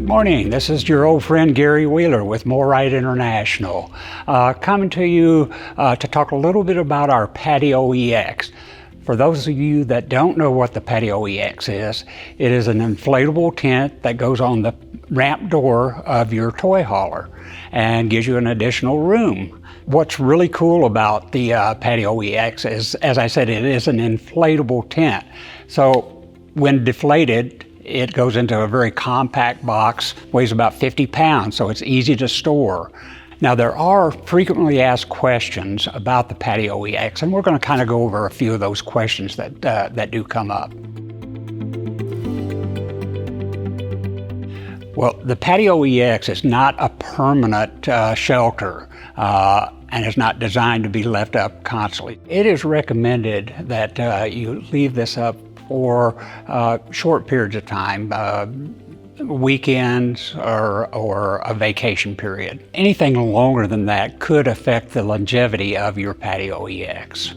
Good morning. This is your old friend Gary Wheeler with MORryde International, coming to you to talk a little bit about our PatioEx. For those of you that don't know what the PatioEx is, it is an inflatable tent that goes on the ramp door of your toy hauler and gives you an additional room. What's really cool about the PatioEx is, as I said, it is an inflatable tent. So when deflated, it goes into a very compact box, weighs about 50 pounds, so it's easy to store. Now, there are frequently asked questions about the PatioEx, and we're going to kind of go over a few of those questions that do come up. Well, the PatioEx is not a permanent shelter, and is not designed to be left up constantly. It is recommended that you leave this up for short periods of time, weekends or a vacation period. Anything longer than that could affect the longevity of your PatioEx.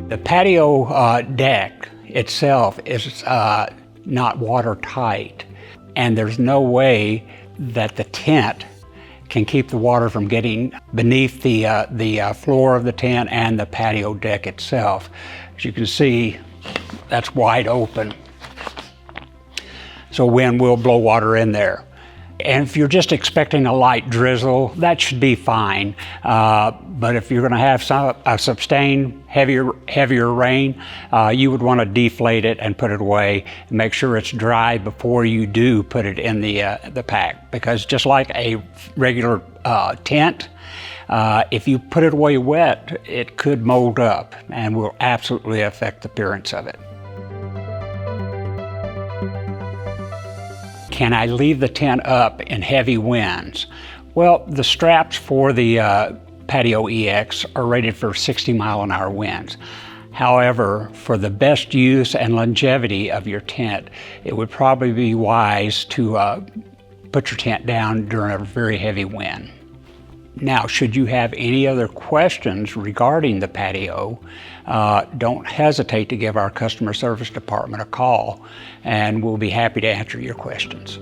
The patio deck itself is not watertight, and there's no way that the tent can keep the water from getting beneath the floor of the tent and the patio deck itself. As you can see, that's wide open, so wind will blow water in there. And if you're just expecting a light drizzle, that should be fine. But if you're going to have a sustained heavier rain, you would want to deflate it and put it away and make sure it's dry before you do put it in the pack. Because just like a regular tent, if you put it away wet, it could mold up and will absolutely affect the appearance of it. Can I leave the tent up in heavy winds? Well, the straps for the PatioEx are rated for 60-mile-an-hour winds. However, for the best use and longevity of your tent, it would probably be wise to put your tent down during a very heavy wind. Now, should you have any other questions regarding the patio, don't hesitate to give our customer service department a call, and we'll be happy to answer your questions.